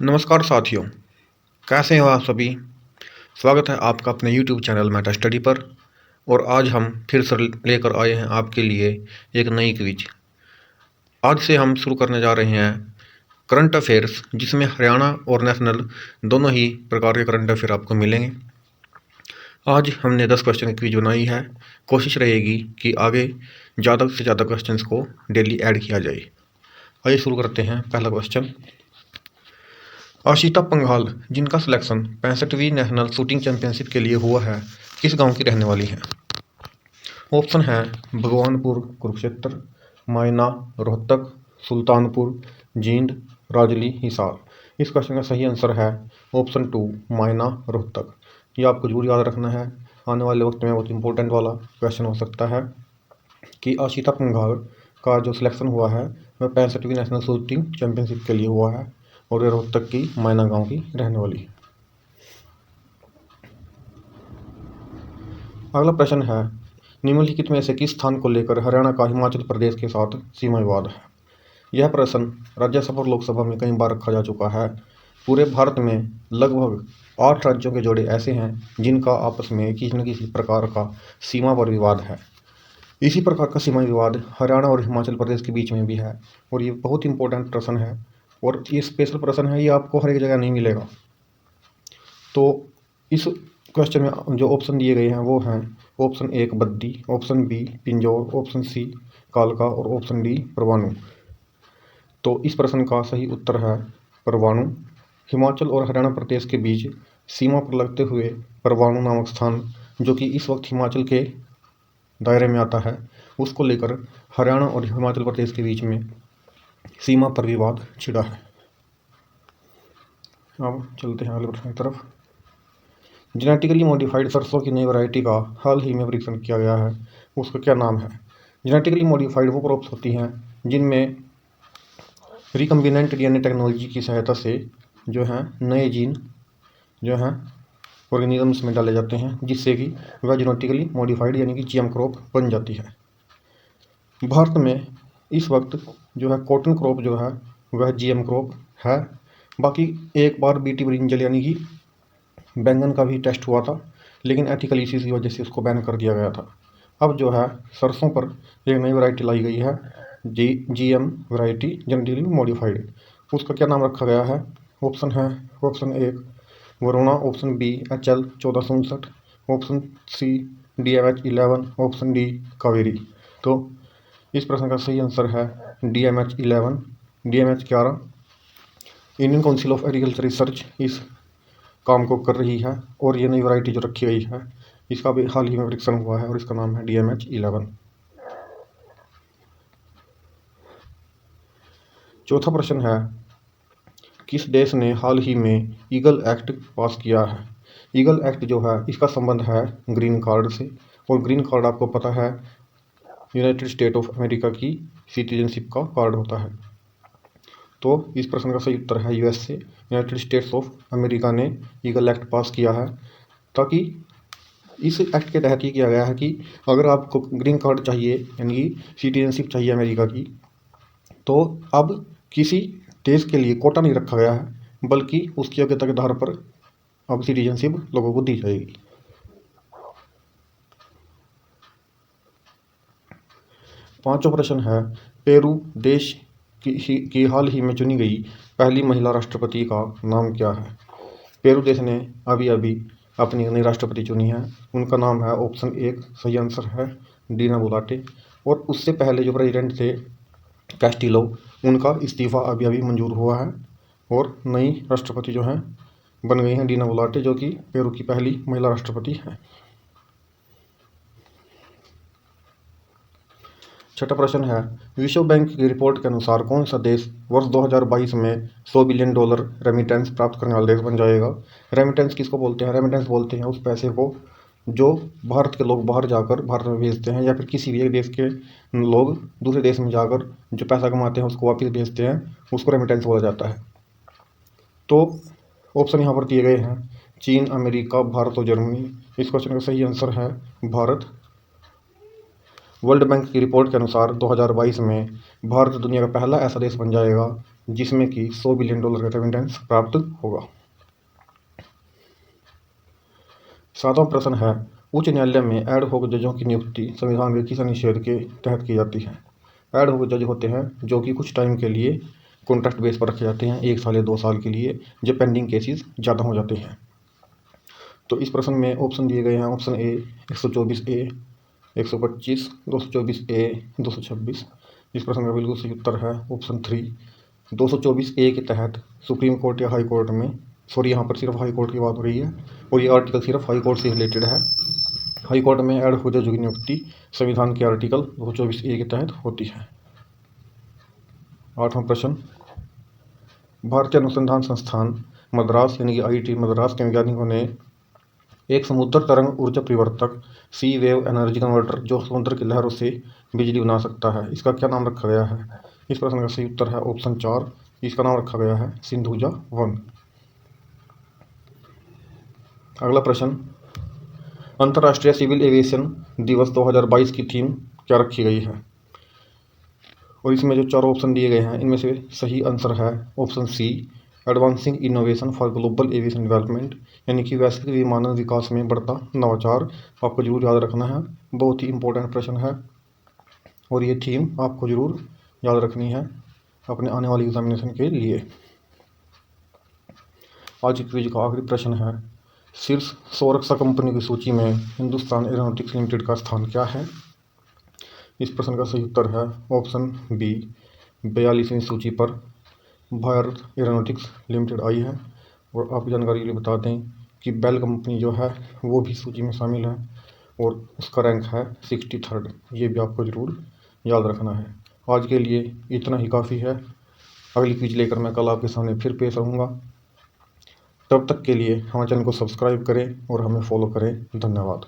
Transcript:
नमस्कार साथियों, कैसे हो आप सभी। स्वागत है आपका अपने YouTube चैनल मेटा स्टडी पर। और आज हम फिर से लेकर आए हैं आपके लिए एक नई क्विज। आज से हम शुरू करने जा रहे हैं करंट अफेयर्स, जिसमें हरियाणा और नेशनल दोनों ही प्रकार के करंट अफेयर आपको मिलेंगे। आज हमने 10 क्वेश्चन की क्विज बनाई है। कोशिश रहेगी कि आगे ज़्यादा से ज़्यादा क्वेश्चंस को डेली ऐड किया जाए। आइए शुरू करते हैं। पहला क्वेश्चन, आशिता पंघाल, जिनका सिलेक्शन 65वीं नेशनल शूटिंग चैंपियनशिप के लिए हुआ है, किस गांव की रहने वाली हैं। ऑप्शन है भगवानपुर कुरुक्षेत्र, मायना रोहतक, सुल्तानपुर जींद, राजली हिसार। इस क्वेश्चन का सही आंसर है ऑप्शन 2 मायना रोहतक। ये आपको जरूर याद रखना है, आने वाले वक्त में बहुत इंपॉर्टेंट वाला क्वेश्चन हो सकता है कि आशिता पंघाल का जो सिलेक्शन हुआ है वह 65वीं नेशनल शूटिंग चैंपियनशिप के लिए हुआ है और वे रोहतक की मायना गांव की रहने वाली है। अगला प्रश्न है, निम्नलिखित में से किस स्थान को लेकर हरियाणा का हिमाचल प्रदेश के साथ सीमा विवाद है। यह प्रश्न राज्यसभा और लोकसभा में कई बार रखा जा चुका है। पूरे भारत में लगभग 8 राज्यों के जोड़े ऐसे हैं जिनका आपस में किसी न किसी प्रकार का सीमा पर विवाद है। इसी प्रकार का सीमा विवाद हरियाणा और हिमाचल प्रदेश के बीच में भी है और ये बहुत इंपॉर्टेंट प्रश्न है और ये स्पेशल प्रश्न है, ये आपको हर एक जगह नहीं मिलेगा। तो इस क्वेश्चन में जो ऑप्शन दिए गए हैं वो हैं option 1 Baddi, option B Pinjore, option C कालका और ऑप्शन डी परवाणु। तो इस प्रश्न का सही उत्तर है परवाणु। हिमाचल और हरियाणा प्रदेश के बीच सीमा पर लगते हुए परवाणु नामक स्थान, जो कि इस वक्त हिमाचल के दायरे में आता है, उसको लेकर हरियाणा और हिमाचल प्रदेश के बीच में सीमा पर विवाद छिड़ा है। अब चलते हैं अगले प्रश्न की तरफ। जेनेटिकली मॉडिफाइड सरसों की नई वैरायटी का हाल ही में परीक्षण किया गया है, उसका क्या नाम है। जेनेटिकली मॉडिफाइड वो क्रॉप्स होती हैं जिनमें रिकम्बिनेंट डीएनए टेक्नोलॉजी की सहायता से जो है नए जीन जो हैं ऑर्गेनिजम्स में डाले जाते हैं, जिससे कि वह जेनेटिकली मॉडिफाइड यानी कि जीएम क्रॉप बन जाती है। भारत में इस वक्त जो है कॉटन क्रॉप जो है वह जीएम क्रॉप है। बाकी एक बार बीटी ब्रिंजल यानी कि बैंगन का भी टेस्ट हुआ था, लेकिन एथिकल इश्यूज की वजह से उसको बैन कर दिया गया था। अब जो है सरसों पर एक नई वैरायटी लाई गई है, जीएम वैरायटी जेनेटिकली मॉडिफाइड। उसका क्या नाम रखा गया है। ऑप्शन है option 1 Varuna, option B HL 1459, option C DMH 11, option D Kaveri. तो इस प्रश्न का सही आंसर है DMH 11, DMH 11। Indian council of agriculture research इस काम को कर रही है और ये नई वैरायटी जो रखी गई है इसका भी हाल ही में परीक्षण हुआ है और इसका नाम है DMH 11। चौथा प्रश्न है, किस देश ने हाल ही में ईगल एक्ट पास किया है। ईगल एक्ट जो है इसका संबंध है ग्रीन कार्ड से, और ग्रीन कार्ड आपको पता है यूनाइटेड स्टेट ऑफ अमेरिका की सिटीजनशिप का कार्ड होता है। तो इस प्रश्न का सही उत्तर है USA, United states of America ने ईगल एक्ट पास किया है, ताकि इस एक्ट के तहत ये किया गया है कि अगर आपको ग्रीन कार्ड चाहिए यानी कि सिटीजनशिप चाहिए अमेरिका की, तो अब किसी देश के लिए कोटा नहीं रखा गया है, बल्कि उसकी योग्यता के आधार पर अब सिटीजनशिप लोगों को दी जाएगी। पांचवा प्रश्न है, पेरू देश की हाल ही में चुनी गई पहली महिला राष्ट्रपति का नाम क्या है। पेरू देश ने अभी अभी अपनी नई राष्ट्रपति चुनी है, उनका नाम है ऑप्शन 1 सही आंसर है डीना बुलाटे। और उससे पहले जो प्रेसिडेंट थे कैस्टिलो, उनका इस्तीफा अभी अभी मंजूर हुआ है और नई राष्ट्रपति जो हैं बन गई हैं डीना बुलाटे, जो कि पेरू की पहली महिला राष्ट्रपति हैं। छठा प्रश्न है, विश्व बैंक की रिपोर्ट के अनुसार कौन सा देश वर्ष 2022 में $100 बिलियन रेमिटेंस प्राप्त करने वाला देश बन जाएगा। रेमिटेंस किसको बोलते हैं। रेमिटेंस बोलते हैं उस पैसे को जो भारत के लोग बाहर जाकर भारत में भेजते हैं, या फिर किसी भी एक देश के लोग दूसरे देश में जाकर जो पैसा कमाते हैं उसको वापस भेजते हैं, उसको रेमिटेंस बोला जाता है। तो ऑप्शन यहाँ पर दिए गए हैं चीन, अमेरिका, भारत और जर्मनी। इस क्वेश्चन का सही आंसर है भारत। वर्ल्ड बैंक की रिपोर्ट के अनुसार 2022 में भारत दुनिया का पहला ऐसा देश बन जाएगा जिसमें कि $100 बिलियन का रेमिटेंस प्राप्त होगा। 7वां प्रश्न है, उच्च न्यायालय में एड हॉक जजों की नियुक्ति संविधान के किस अनुच्छेद के तहत की जाती है? एड हॉक जज होते हैं जो कि कुछ टाइम के लिए कॉन्ट्रैक्ट बेस पर रखे जाते हैं, 1 साल या 2 साल के लिए, जब पेंडिंग केसेस ज़्यादा हो जाते हैं। तो इस प्रश्न में ऑप्शन दिए गए हैं। Option A 124A, 125, 224A, 226। इस प्रश्न का बिल्कुल सही उत्तर है ऑप्शन 3। 224A के तहत सुप्रीम कोर्ट या हाई कोर्ट में, सॉरी यहाँ पर सिर्फ हाई कोर्ट की बात हो रही है और ये आर्टिकल सिर्फ हाई कोर्ट से रिलेटेड है। हाई कोर्ट में एड हॉक जजों की नियुक्ति संविधान के आर्टिकल 224A के तहत होती है। 8वां प्रश्न, भारतीय अनुसंधान संस्थान मद्रास यानी कि IIT मद्रास के वैज्ञानिकों ने एक समुद्र तरंग ऊर्जा परिवर्तक सी वेव एनर्जी कन्वर्टर जो समुद्र की लहरों से बिजली बना सकता है, इसका क्या नाम रखा गया है? इस प्रश्न का सही उत्तर है ऑप्शन 4। इसका नाम रखा गया है सिंधुजा 1। अगला प्रश्न, अंतर्राष्ट्रीय सिविल एविएशन दिवस 2022 की थीम क्या रखी गई है? और इसमें जो 4 ऑप्शन दिए गए हैं इनमें से सही आंसर है option C, advancing innovation for global aviation development, यानी कि वैश्विक विमानन विकास में बढ़ता नवाचार। आपको जरूर याद रखना है, बहुत ही इंपॉर्टेंट प्रश्न है और ये थीम आपको जरूर याद रखनी है अपने आने वाली एग्जामिनेशन के लिए। आज की क्विज का आखिरी प्रश्न है, शीर्ष स्वरक्षा कंपनी की सूची में हिंदुस्तान एरोनॉटिक्स लिमिटेड का स्थान क्या है? इस प्रश्न का सही उत्तर है ऑप्शन बी, 42वीं सूची पर भारत एरोनॉटिक्स लिमिटेड आई है। और आपकी जानकारी के लिए बता दें कि बेल कंपनी जो है वो भी सूची में शामिल है और उसका रैंक है 63rd। ये भी आपको ज़रूर याद रखना है। आज के लिए इतना ही काफ़ी है। अगली क्विज लेकर मैं कल आपके सामने फिर पेश रहूँगा। तब तक के लिए हमारे चैनल को सब्सक्राइब करें और हमें फॉलो करें। धन्यवाद।